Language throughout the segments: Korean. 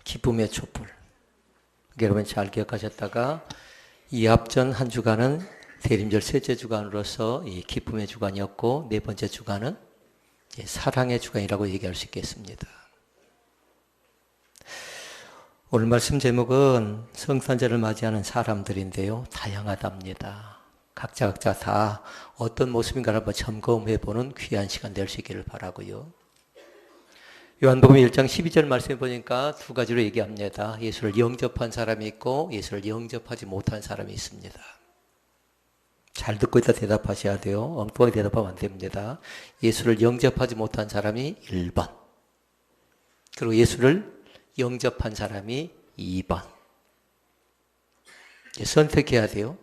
기쁨의 촛불. 여러분 잘 기억하셨다가 이합전 한 주간은 대림절 셋째 주간으로서 이 기쁨의 주간이었고, 네 번째 주간은 사랑의 주간이라고 얘기할 수 있겠습니다. 오늘 말씀 제목은 성탄절을 맞이하는 사람들인데요, 다양하답니다. 각자 다 어떤 모습인가를 한번 점검해보는 귀한 시간 될 수 있기를 바라고요. 요한복음 1장 12절 말씀해 보니까 두 가지로 얘기합니다. 예수를 영접한 사람이 있고 예수를 영접하지 못한 사람이 있습니다. 잘 듣고 있다 대답하셔야 돼요. 엉뚱하게 대답하면 안 됩니다. 예수를 영접하지 못한 사람이 1번, 그리고 예수를 영접한 사람이 2번. 선택해야 돼요.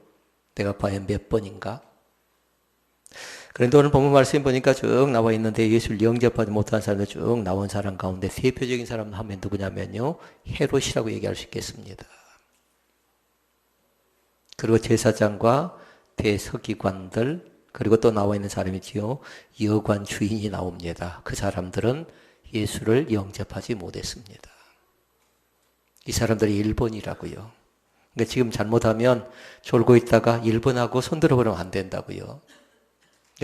내가 과연 몇 번인가? 그런데 오늘 본문 말씀 보니까 쭉 나와 있는데 예수를 영접하지 못한 사람들 쭉 나온 사람 가운데 대표적인 사람 하면 누구냐면요, 헤롯이라고 얘기할 수 있겠습니다. 그리고 제사장과 대서기관들, 그리고 또 나와 있는 사람이지요, 여관 주인이 나옵니다. 그 사람들은 예수를 영접하지 못했습니다. 이 사람들이 1번이라고요. 그러니까 지금 잘못하면 졸고 있다가 1번하고 손들어 버리면 안 된다고요.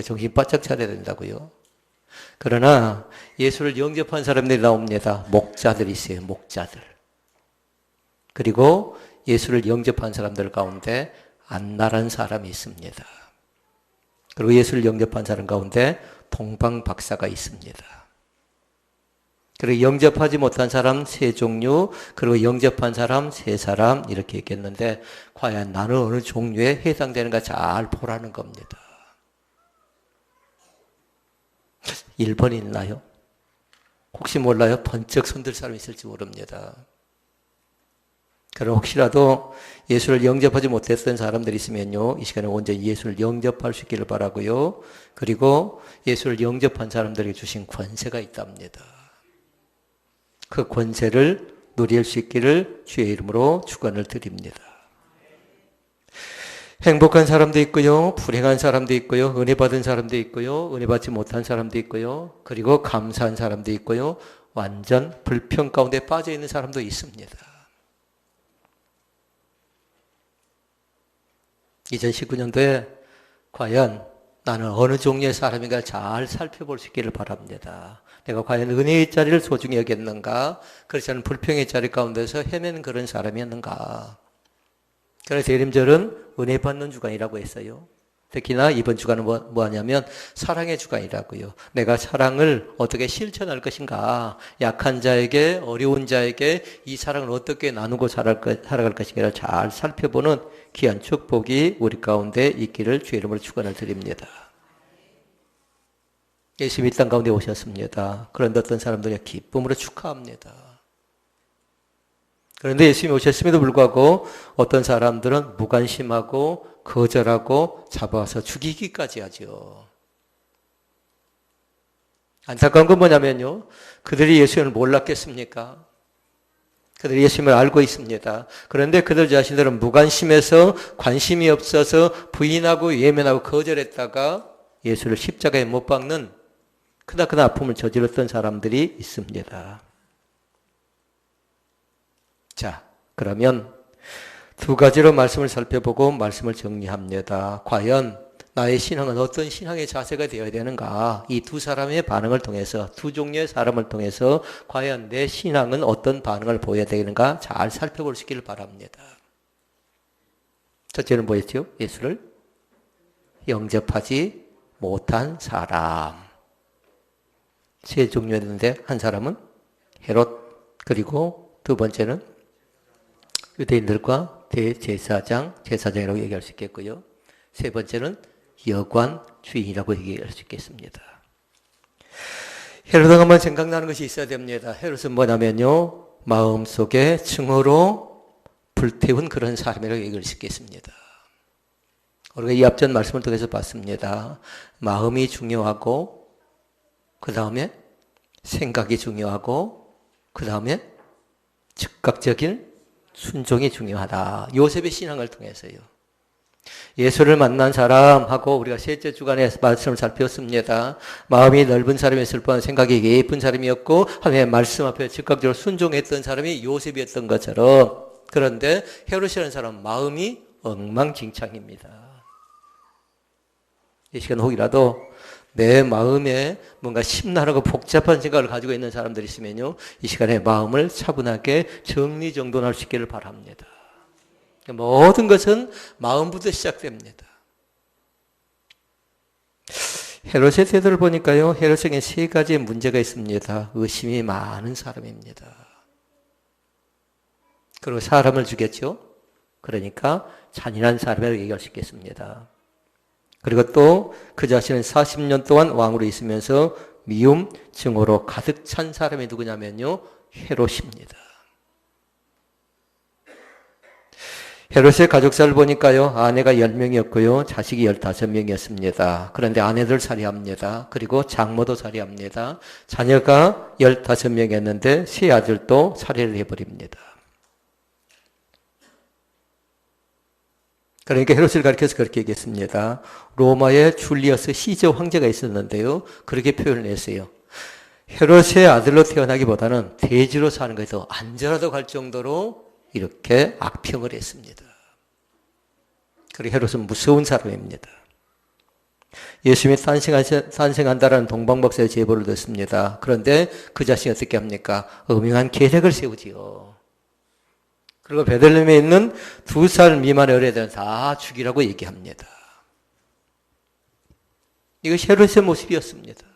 정신 바짝 차려야 된다고요. 그러나 예수를 영접한 사람들이 나옵니다. 목자들이 있어요. 목자들. 그리고 예수를 영접한 사람들 가운데 안나라는 사람이 있습니다. 그리고 예수를 영접한 사람 가운데 동방 박사가 있습니다. 그리고 영접하지 못한 사람 세 종류, 그리고 영접한 사람 세 사람, 이렇게 얘기했는데 과연 나는 어느 종류에 해당되는가 잘 보라는 겁니다. 1번이 있나요? 혹시 몰라요? 번쩍 손들 사람이 있을지 모릅니다. 그럼 혹시라도 예수를 영접하지 못했던 사람들이 있으면요, 이 시간에 온전히 예수를 영접할 수 있기를 바라고요. 그리고 예수를 영접한 사람들에게 주신 권세가 있답니다. 그 권세를 누릴 수 있기를 주의 이름으로 축원을 드립니다. 행복한 사람도 있고요, 불행한 사람도 있고요, 은혜 받은 사람도 있고요, 은혜 받지 못한 사람도 있고요, 그리고 감사한 사람도 있고요, 완전 불평 가운데 빠져 있는 사람도 있습니다. 2019년도에 과연 나는 어느 종류의 사람인가 잘 살펴볼 수 있기를 바랍니다. 내가 과연 은혜의 자리를 소중히 여겼는가, 그렇지 않은 불평의 자리 가운데서 헤매는 그런 사람이었는가. 그래서 대림절은 은혜 받는 주간이라고 했어요. 특히나 이번 주간은 뭐 하냐면 사랑의 주간이라고요. 내가 사랑을 어떻게 실천할 것인가, 약한 자에게, 어려운 자에게 이 사랑을 어떻게 나누고 살아갈 것인가를 잘 살펴보는 귀한 축복이 우리 가운데 있기를 주의 이름으로 축원을 드립니다. 예수님이 이 땅 가운데 오셨습니다. 그런데 어떤 사람들이 기쁨으로 축하합니다. 그런데 예수님이 오셨음에도 불구하고 어떤 사람들은 무관심하고 거절하고 잡아와서 죽이기까지 하죠. 안타까운 건 뭐냐면요, 그들이 예수님을 몰랐겠습니까? 그들이 예수님을 알고 있습니다. 그런데 그들 자신들은 무관심해서, 관심이 없어서 부인하고 외면하고 거절했다가 예수를 십자가에 못 박는 크나큰 아픔을 저질렀던 사람들이 있습니다. 자, 그러면 두 가지로 말씀을 살펴보고 말씀을 정리합니다. 과연 나의 신앙은 어떤 신앙의 자세가 되어야 되는가? 이 두 사람의 반응을 통해서, 두 종류의 사람을 통해서 과연 내 신앙은 어떤 반응을 보여야 되는가 잘 살펴볼 수 있기를 바랍니다. 첫째는 뭐였죠? 예수를 영접하지 못한 사람. 세 종류였는데 한 사람은 헤롯, 그리고 두 번째는 유대인들과 대제사장, 제사장이라고 얘기할 수 있겠고요. 세 번째는 여관 주인이라고 얘기할 수 있겠습니다. 헤롯은 한번 생각나는 것이 있어야 됩니다. 헤롯은 뭐냐면요, 마음속에 증오로 불태운 그런 사람이라고 얘기할 수 있겠습니다. 우리가 이 앞전 말씀을 통해서 봤습니다. 마음이 중요하고, 그 다음에 생각이 중요하고, 그 다음에 즉각적인 순종이 중요하다. 요셉의 신앙을 통해서요. 예수를 만난 사람하고 우리가 셋째 주간에 말씀을 살폈습니다. 마음이 넓은 사람이었을 뿐 생각이 깊은 사람이었고 하나님의 말씀 앞에 즉각적으로 순종했던 사람이 요셉이었던 것처럼, 그런데 헤롯이라는 사람은 마음이 엉망진창입니다. 이 시간 혹이라도 내 마음에 뭔가 심란하고 복잡한 생각을 가지고 있는 사람들이 있으면요, 이 시간에 마음을 차분하게 정리정돈할 수 있기를 바랍니다. 모든 것은 마음부터 시작됩니다. 헤롯의 태도를 보니까요, 헤롯에게 세 가지의 문제가 있습니다. 의심이 많은 사람입니다. 그리고 사람을 죽였죠. 그러니까 잔인한 사람이라고 얘기할 수 있겠습니다. 그리고 또 그 자신은 40년 동안 왕으로 있으면서 미움, 증오로 가득 찬 사람이 누구냐면요, 헤롯입니다. 헤롯의 가족사를 보니까요, 아내가 10명이었고요, 자식이 15명이었습니다. 그런데 아내들 살해합니다. 그리고 장모도 살해합니다. 자녀가 15명이었는데 세 아들도 살해를 해버립니다. 그러니까 헤롯을 가리켜서 그렇게 얘기했습니다. 로마에 줄리어스 시저 황제가 있었는데요, 그렇게 표현을 했어요. 헤롯의 아들로 태어나기보다는 돼지로 사는 것이 더 안전하다고 할 정도로 이렇게 악평을 했습니다. 그리고 헤롯은 무서운 사람입니다. 예수님이 탄생한다라는 동방박사의 제보를 듣습니다. 그런데 그 자신이 어떻게 합니까? 음흉한 계획을 세우지요. 그리고 베들레헴에 있는 2살 미만의 어린애들은 다 죽이라고 얘기합니다. 이것이 헤롯의 모습이었습니다.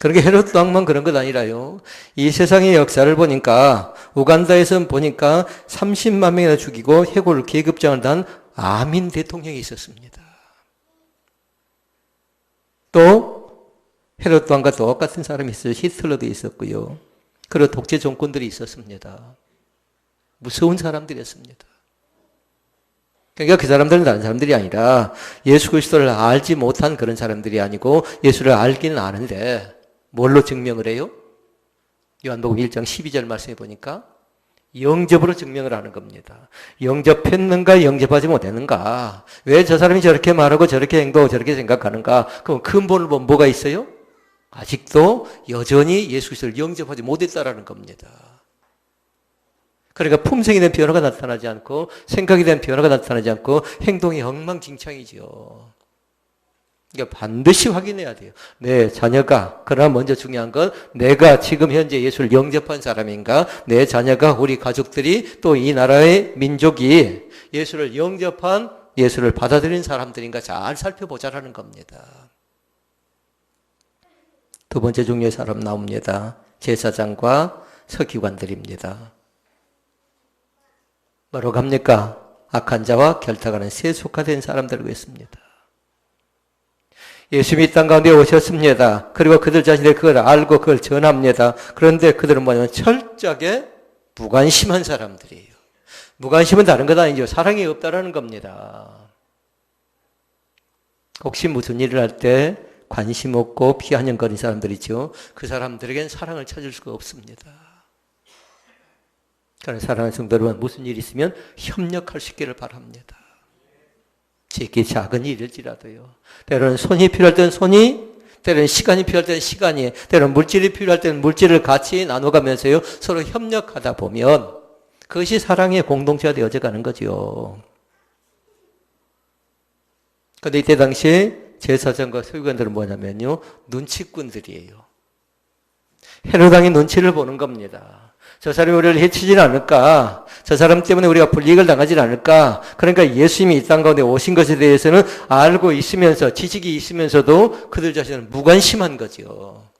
그렇게 헤롯 왕만 그런 것 아니라요, 이 세상의 역사를 보니까 우간다에서 보니까 30만 명이나 죽이고 해골 계급장을 단 아민 대통령이 있었습니다. 또 헤롯 왕과 똑같은 사람이 있어요. 히틀러도 있었고요. 그리고 독재 정권들이 있었습니다. 무서운 사람들이었습니다. 그러니까 그 사람들은 다른 사람들이 아니라 예수 그리스도를 알지 못한 그런 사람들이 아니고 예수를 알기는 아는데 뭘로 증명을 해요? 요한복음 1장 12절 말씀해 보니까 영접으로 증명을 하는 겁니다. 영접했는가 영접하지 못했는가. 왜 저 사람이 저렇게 말하고 저렇게 행동하고 저렇게 생각하는가. 그럼 근본을 보면 뭐가 있어요? 아직도 여전히 예수 그리스도를 영접하지 못했다라는 겁니다. 그러니까 품성에 대한 변화가 나타나지 않고 생각에 대한 변화가 나타나지 않고 행동이 엉망진창이죠. 그러니까 반드시 확인해야 돼요. 내 자녀가, 그러나 먼저 중요한 건 내가 지금 현재 예수를 영접한 사람인가, 내 자녀가, 우리 가족들이, 또 이 나라의 민족이 예수를 영접한, 예수를 받아들인 사람들인가 잘 살펴보자라는 겁니다. 두 번째 종류의 사람 나옵니다. 제사장과 서기관들입니다. 뭐라고 합니까? 악한 자와 결탁하는 세속화된 사람들이라고 했습니다. 예수님이 땅 가운데 오셨습니다. 그리고 그들 자신들이 그걸 알고 그걸 전합니다. 그런데 그들은 뭐냐면 철저하게 무관심한 사람들이에요. 무관심은 다른 것 아니죠. 사랑이 없다라는 겁니다. 혹시 무슨 일을 할 때 관심 없고 피한연거리는 사람들이죠. 그 사람들에겐 사랑을 찾을 수가 없습니다. 그러나 사랑하는 성도 여러분, 무슨 일이 있으면 협력할 수 있기를 바랍니다. 제게 작은 일일지라도요. 때로는 손이 필요할 때는 손이, 때로는 시간이 필요할 때는 시간이, 때로는 물질이 필요할 때는 물질을 같이 나눠가면서요, 서로 협력하다 보면 그것이 사랑의 공동체가 되어져가는 거죠. 그런데 이때 당시에 제사장과 서기관들은 뭐냐면요, 눈치꾼들이에요. 헤롯 왕이 눈치를 보는 겁니다. 저 사람이 우리를 해치지는 않을까? 저 사람 때문에 우리가 불이익을 당하지는 않을까? 그러니까 예수님이 이 땅 가운데 오신 것에 대해서는 알고 있으면서, 지식이 있으면서도 그들 자신은 무관심한 거죠.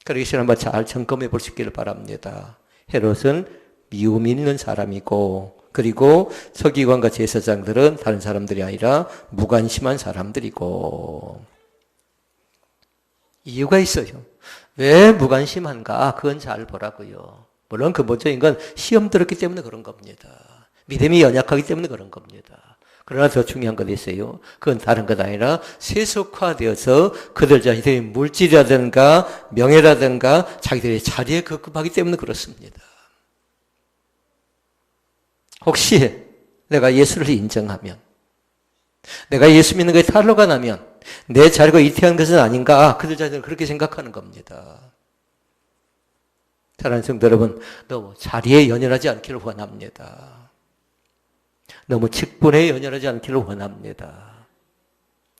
그러기 전에 한번 잘 점검해 볼 수 있기를 바랍니다. 헤롯은 미움 있는 사람이고, 그리고 서기관과 제사장들은 다른 사람들이 아니라 무관심한 사람들이고, 이유가 있어요. 왜 무관심한가? 그건 잘 보라고요. 물론 근본적인 건 시험 들었기 때문에 그런 겁니다. 믿음이 연약하기 때문에 그런 겁니다. 그러나 더 중요한 건 있어요. 그건 다른 것 아니라 세속화되어서 그들 자신들이 물질이라든가 명예라든가 자기들의 자리에 급급하기 때문에 그렇습니다. 혹시 내가 예수를 인정하면, 내가 예수 믿는 것에 탈로가 나면 내 자리가 이태한 것은 아닌가, 그들 자신은 그렇게 생각하는 겁니다. 사랑하는 성도 여러분, 너무 자리에 연연하지 않기를 원합니다. 너무 직분에 연연하지 않기를 원합니다.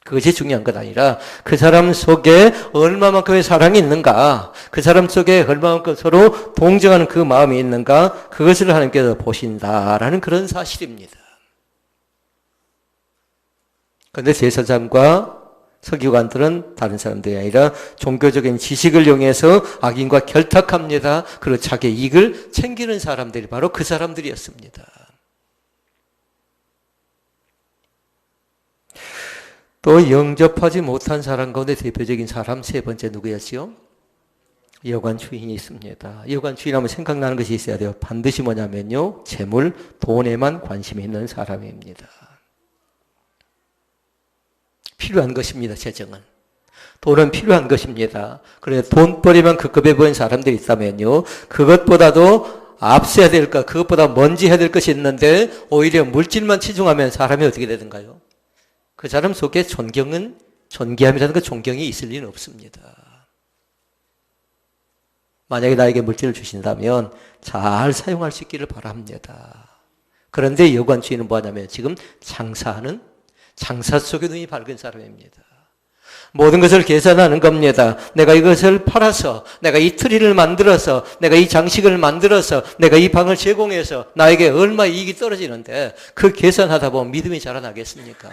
그것이 중요한 것 아니라 그 사람 속에 얼마만큼의 사랑이 있는가, 그 사람 속에 얼마만큼 서로 동정하는 그 마음이 있는가, 그것을 하나님께서 보신다라는 그런 사실입니다. 그런데 제사장과 서기관들은 다른 사람들이 아니라 종교적인 지식을 이용해서 악인과 결탁합니다. 그리고 자기의 이익을 챙기는 사람들이 바로 그 사람들이었습니다. 또 영접하지 못한 사람 가운데 대표적인 사람 세 번째 누구였지요? 여관 주인이 있습니다. 여관 주인하면 생각나는 것이 있어야 돼요. 반드시 뭐냐면요, 재물, 돈에만 관심이 있는 사람입니다. 필요한 것입니다. 재정은. 돈은 필요한 것입니다. 그런데 돈벌이만 급급해 보이는 사람들이 있다면요, 그것보다도 앞서야 될 것, 그것보다 먼저 해야 될 것이 있는데 오히려 물질만 치중하면 사람이 어떻게 되는가요? 그 사람 속에 존귀함이라는 그 존경이 있을 리는 없습니다. 만약에 나에게 물질을 주신다면 잘 사용할 수 있기를 바랍니다. 그런데 여관 주인은 뭐하냐면 지금 장사 속에 눈이 밝은 사람입니다. 모든 것을 계산하는 겁니다. 내가 이것을 팔아서, 내가 이 트리를 만들어서, 내가 이 장식을 만들어서, 내가 이 방을 제공해서 나에게 얼마 이익이 떨어지는데 그 계산하다 보면 믿음이 자라나겠습니까?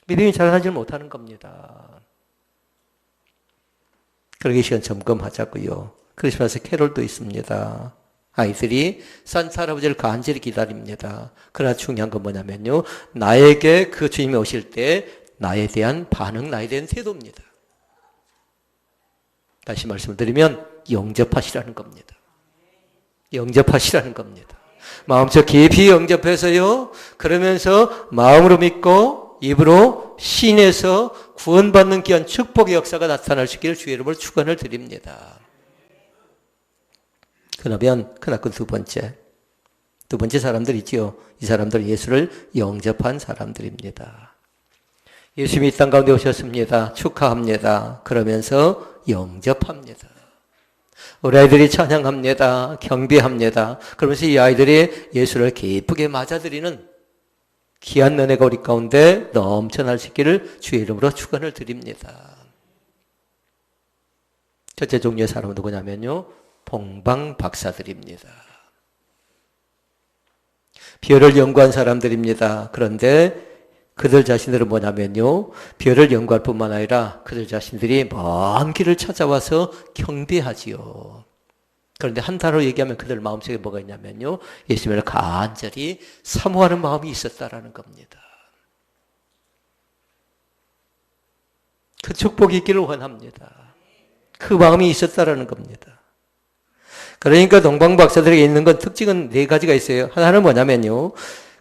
믿음이 자라나지 못하는 겁니다. 그러기 시간 점검하자고요. 크리스마스 캐롤도 있습니다. 아이들이 산타 할아버지를 간절히 기다립니다. 그러나 중요한 건 뭐냐면요, 나에게 그 주님이 오실 때 나에 대한 반응, 나에 대한 태도입니다. 다시 말씀을 드리면 영접하시라는 겁니다. 영접하시라는 겁니다. 마음속 깊이 영접해서요, 그러면서 마음으로 믿고 입으로 신에서 구원받는 귀한 축복의 역사가 나타날 수 있기를 주의 이름으로 축원을 드립니다. 그러면 그나큰 두 번째 사람들 있지요. 이 사람들 예수를 영접한 사람들입니다. 예수님이 이 땅 가운데 오셨습니다. 축하합니다. 그러면서 영접합니다. 우리 아이들이 찬양합니다. 경배합니다. 그러면서 이 아이들이 예수를 기쁘게 맞아들이는 귀한 은혜가 우리 가운데 넘쳐날 수 있기를 주의 이름으로 축원을 드립니다. 첫째 종류의 사람은 누구냐면요, 봉방 박사들입니다. 별을 연구한 사람들입니다. 그런데 그들 자신들은 뭐냐면요, 별을 연구할 뿐만 아니라 그들 자신들이 먼 길을 찾아와서 경배하지요. 그런데 한 단어로 얘기하면 그들 마음속에 뭐가 있냐면요, 예수님을 간절히 사모하는 마음이 있었다라는 겁니다. 그 축복이 있기를 원합니다. 그 마음이 있었다라는 겁니다. 그러니까 동방박사들에게 있는 건 특징은 네 가지가 있어요. 하나는 뭐냐면요,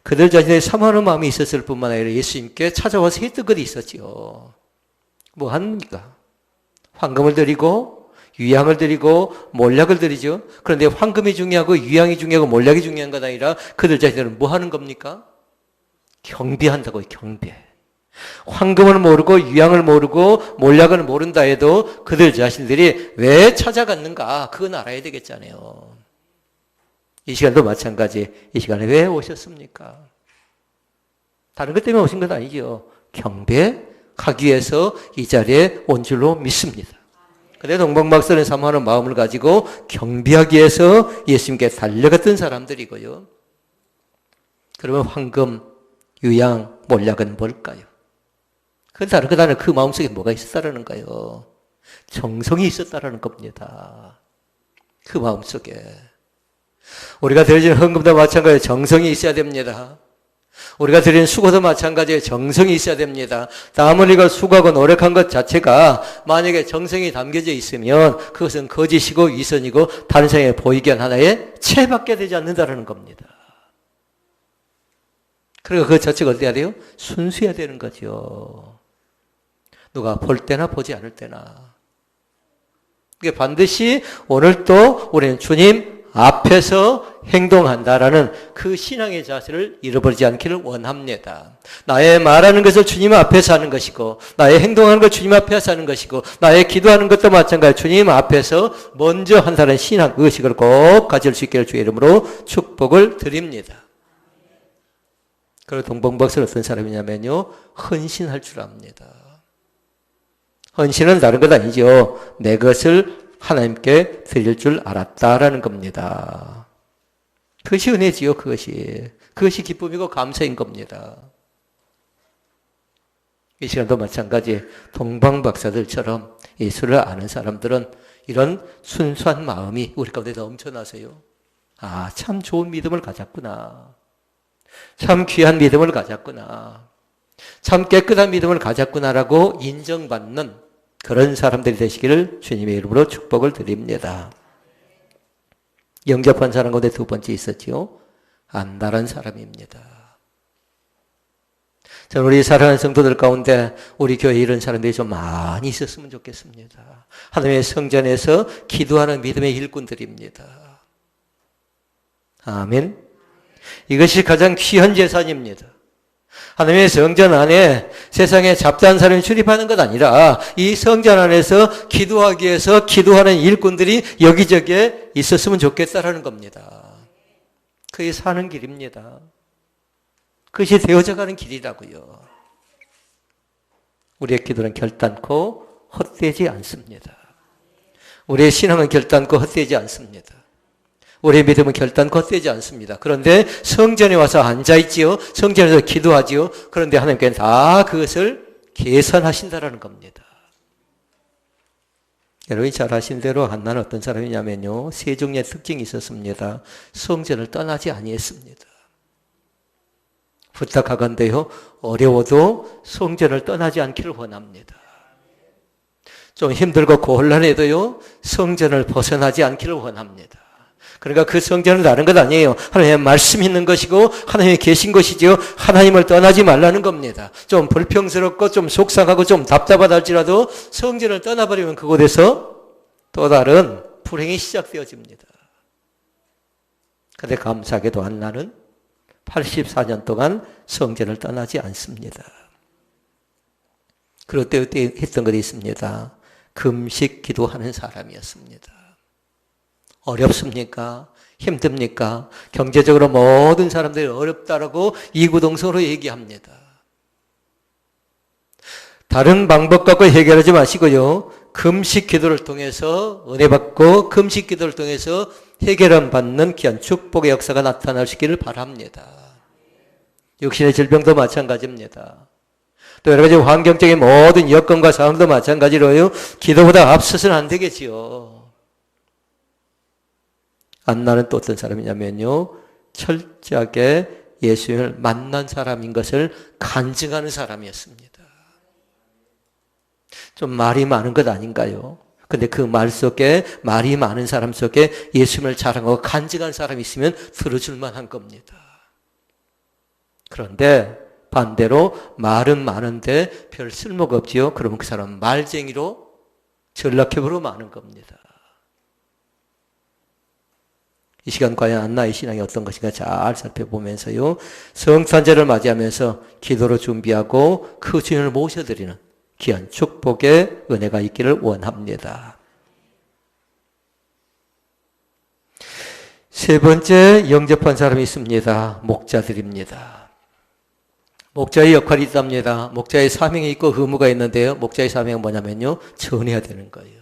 그들 자신의 사모하는 마음이 있었을 뿐만 아니라 예수님께 찾아와서 했던 것이 있었지요. 뭐 합니까? 황금을 드리고 유향을 드리고 몰약을 드리죠. 그런데 황금이 중요하고 유향이 중요하고 몰약이 중요한 것 아니라 그들 자신들은 뭐 하는 겁니까? 경배한다고요. 경배. 황금을 모르고 유향을 모르고 몰약을 모른다 해도 그들 자신들이 왜 찾아갔는가, 그건 알아야 되겠잖아요. 이 시간도 마찬가지. 이 시간에 왜 오셨습니까? 다른 것 때문에 오신 건 아니죠. 경배하기 위해서 이 자리에 온 줄로 믿습니다. 근데 동방박사는 사모하는 마음을 가지고 경배하기 위해서 예수님께 달려갔던 사람들이고요. 그러면 황금, 유향, 몰약은 뭘까요? 그 다른 것 안에 그 마음속에 뭐가 있었다라는 거예요. 정성이 있었다라는 겁니다. 그 마음속에. 우리가 드리는 헌금도 마찬가지로 정성이 있어야 됩니다. 우리가 드리는 수고도 마찬가지에 정성이 있어야 됩니다. 땀 흘리고 수고하고 노력한 것 자체가 만약에 정성이 담겨져 있으면 그것은 거짓이고 위선이고 다른 사람에 보이게 한 하나의 체밖에 되지 않는다는 겁니다. 그리고 그 자체가 어때야 돼요? 순수해야 되는 거죠. 누가 볼 때나 보지 않을 때나. 이게 반드시 오늘 또 우리는 주님 앞에서 행동한다라는 그 신앙의 자세를 잃어버리지 않기를 원합니다. 나의 말하는 것을 주님 앞에서 하는 것이고, 나의 행동하는 걸 주님 앞에서 하는 것이고, 나의 기도하는 것도 마찬가지로 주님 앞에서 먼저 한다는 신앙, 의식을 꼭 가질 수 있기를 주의 이름으로 축복을 드립니다. 그리고 동방박사는 어떤 사람이냐면요, 헌신할 줄 압니다. 헌신은 다른 것 아니죠. 내 것을 하나님께 드릴 줄 알았다라는 겁니다. 그것이 은혜지요, 그것이. 그것이 기쁨이고 감사인 겁니다. 이 시간도 마찬가지 동방박사들처럼 예수를 아는 사람들은 이런 순수한 마음이 우리 가운데 넘쳐나세요. 아, 참 좋은 믿음을 가졌구나. 참 귀한 믿음을 가졌구나. 참 깨끗한 믿음을 가졌구나라고 인정받는 그런 사람들이 되시기를 주님의 이름으로 축복을 드립니다. 영접한 사람 가운데 두 번째 있었지요. 안다란 사람입니다. 저는 우리 사랑하는 성도들 가운데 우리 교회에 이런 사람들이 좀 많이 있었으면 좋겠습니다. 하나님의 성전에서 기도하는 믿음의 일꾼들입니다. 아멘. 이것이 가장 귀한 재산입니다. 하나님의 성전 안에 세상에 잡다한 사람이 출입하는 것 아니라 이 성전 안에서 기도하기 위해서 기도하는 일꾼들이 여기저기에 있었으면 좋겠다라는 겁니다. 그게 사는 길입니다. 그것이 되어져 가는 길이라고요. 우리의 기도는 결단코 헛되지 않습니다. 우리의 신앙은 결단코 헛되지 않습니다. 우리의 믿음은 결단코 헛되지 않습니다. 그런데 성전에 와서 앉아있지요. 성전에서 기도하지요. 그런데 하나님께는 다 그것을 계산하신다라는 겁니다. 여러분이 잘 아신 대로 한나는 어떤 사람이냐면요, 세 종류의 특징이 있었습니다. 성전을 떠나지 아니했습니다. 부탁하건대요, 어려워도 성전을 떠나지 않기를 원합니다. 좀 힘들고 곤란해도요, 성전을 벗어나지 않기를 원합니다. 그러니까 그 성전은 다른 것 아니에요. 하나님의 말씀이 있는 것이고 하나님이 계신 것이죠. 하나님을 떠나지 말라는 겁니다. 좀 불평스럽고 좀 속상하고 좀 답답하다 할지라도 성전을 떠나버리면 그곳에서 또 다른 불행이 시작되어집니다. 그런데 감사하게도 한나는 84년 동안 성전을 떠나지 않습니다. 그럴 때 했던 것이 있습니다. 금식 기도하는 사람이었습니다. 어렵습니까? 힘듭니까? 경제적으로 모든 사람들이 어렵다라고 이구동성으로 얘기합니다. 다른 방법 갖고 해결하지 마시고요. 금식 기도를 통해서 은혜 받고 금식 기도를 통해서 해결함 받는 귀한 축복의 역사가 나타나시기를 바랍니다. 육신의 질병도 마찬가지입니다. 또 여러 가지 환경적인 모든 여건과 상황도 마찬가지로요. 기도보다 앞서서는 안 되겠지요. 안나는 또 어떤 사람이냐면요, 철저하게 예수님을 만난 사람인 것을 간증하는 사람이었습니다. 좀 말이 많은 것 아닌가요? 근데 그 말 속에, 말이 많은 사람 속에 예수님을 자랑하고 간증한 사람이 있으면 들어줄 만한 겁니다. 그런데 반대로 말은 많은데 별 쓸모가 없지요. 그러면 그 사람은 말쟁이로 전락해버려 마는 겁니다. 이 시간 과연 안나의 신앙이 어떤 것인가 잘 살펴보면서요, 성탄절을 맞이하면서 기도로 준비하고 그 주인을 모셔드리는 귀한 축복의 은혜가 있기를 원합니다. 세 번째 영접한 사람이 있습니다. 목자들입니다. 목자의 역할이 있답니다. 목자의 사명이 있고 의무가 있는데요, 목자의 사명은 뭐냐면요, 전해야 되는 거예요.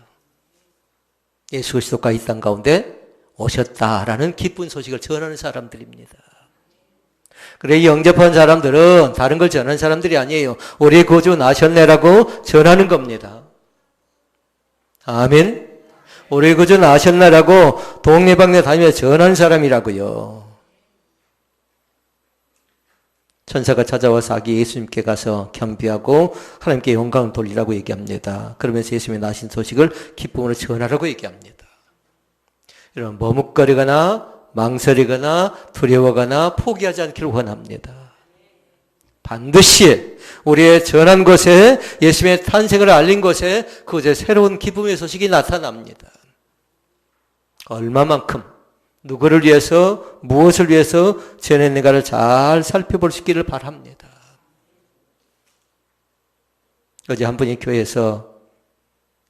예수 그리스도가 이 땅 가운데 오셨다라는 기쁜 소식을 전하는 사람들입니다. 그래, 영접한 사람들은 다른 걸 전하는 사람들이 아니에요. 우리 구주 나셨네라고 전하는 겁니다. 아멘. 우리 구주 나셨네라고 동네방네 다니면서 전하는 사람이라고요. 천사가 찾아와서 아기 예수님께 가서 경배하고 하나님께 영광을 돌리라고 얘기합니다. 그러면서 예수님의 나신 소식을 기쁨으로 전하라고 얘기합니다. 이런 머뭇거리거나 망설이거나 두려워하거나 포기하지 않기를 원합니다. 반드시 우리의 전한 곳에, 예수님의 탄생을 알린 곳에 그곳에 새로운 기쁨의 소식이 나타납니다. 얼마만큼 누구를 위해서, 무엇을 위해서 전했는가를 잘 살펴볼 수 있기를 바랍니다. 어제 한 분이 교회에서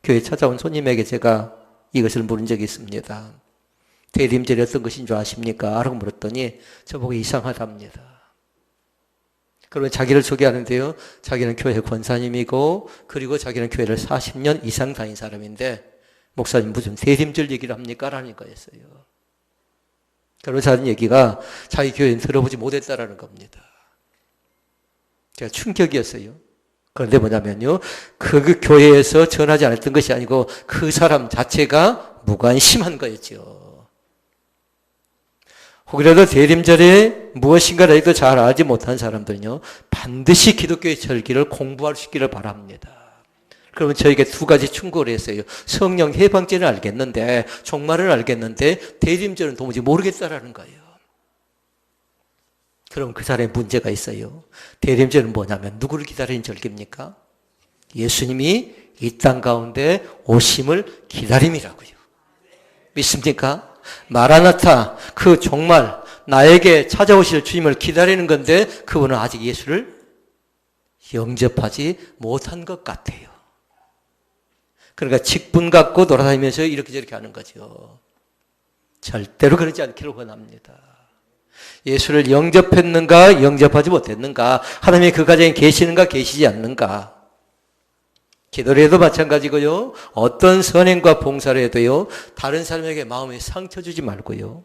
교회 찾아온 손님에게 제가 이것을 물은 적이 있습니다. 대림절이 어떤 것인 줄 아십니까? 라고 물었더니 저보고 이상하답니다. 그러면 자기를 소개하는데요. 자기는 교회 권사님이고 그리고 자기는 교회를 40년 이상 다닌 사람인데 목사님 무슨 대림절 얘기를 합니까? 라는 거였어요. 그러면서 하는 얘기가 자기 교회는 들어보지 못했다라는 겁니다. 제가 충격이었어요. 그런데 뭐냐면요. 그 교회에서 전하지 않았던 것이 아니고 그 사람 자체가 무관심한 거였죠. 혹이라도 대림절에 무엇인가를 해도 잘 알지 못한 사람들은요. 반드시 기독교의 절기를 공부할 수 있기를 바랍니다. 그러면 저에게 두 가지 충고를 했어요. 성령 해방절은 알겠는데 종말은 알겠는데 대림절은 도무지 모르겠다라는 거예요. 그럼 그 사람의 문제가 있어요. 대림절은 뭐냐면 누구를 기다리는 절기입니까? 예수님이 이 땅 가운데 오심을 기다림이라고요. 믿습니까? 마라나타, 그 종말, 나에게 찾아오실 주님을 기다리는 건데 그분은 아직 예수를 영접하지 못한 것 같아요. 그러니까 직분 갖고 돌아다니면서 이렇게 저렇게 하는 거죠. 절대로 그러지 않기를 원합니다. 예수를 영접했는가 영접하지 못했는가, 하나님이 그 가정에 계시는가 계시지 않는가. 기도를 해도 마찬가지고요. 어떤 선행과 봉사를 해도요. 다른 사람에게 마음에 상처 주지 말고요.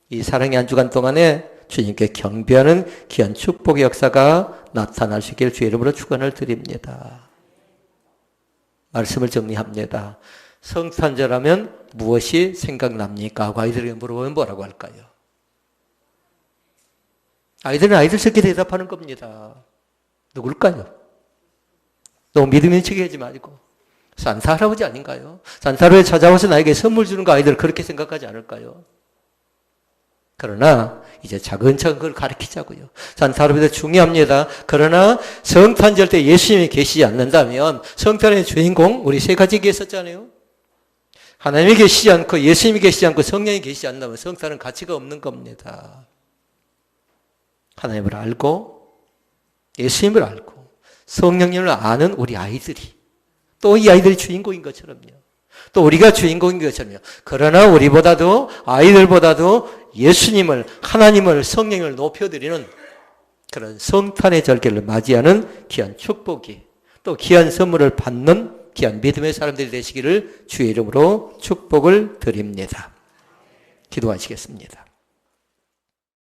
이 사랑의 한 주간 동안에 주님께 경배하는 귀한 축복의 역사가 나타날 수 있기를 주의 이름으로 축원을 드립니다. 말씀을 정리합니다. 성탄절하면 무엇이 생각납니까? 하고 아이들에게 물어보면 뭐라고 할까요? 아이들은 아이들스럽게 대답하는 겁니다. 누굴까요? 너무 믿음 있는 척 하지 말고 산타 할아버지 아닌가요? 산타 할아버지 찾아와서 나에게 선물 주는 거 아이들 그렇게 생각하지 않을까요? 그러나 이제 차근차근 그걸 가르치자고요. 산타 할아버지도 중요합니다. 그러나 성탄절 때 예수님이 계시지 않는다면 성탄의 주인공 우리 세 가지 얘기했었잖아요. 하나님이 계시지 않고 예수님이 계시지 않고 성령이 계시지 않는다면 성탄은 가치가 없는 겁니다. 하나님을 알고 예수님을 알고 성령님을 아는 우리 아이들이 또 이 아이들이 주인공인 것처럼요. 또 우리가 주인공인 것처럼요. 그러나 우리보다도 아이들보다도 예수님을 하나님을 성령을 높여드리는 그런 성탄의 절기를 맞이하는 귀한 축복이 또 귀한 선물을 받는 귀한 믿음의 사람들이 되시기를 주의 이름으로 축복을 드립니다. 기도하시겠습니다.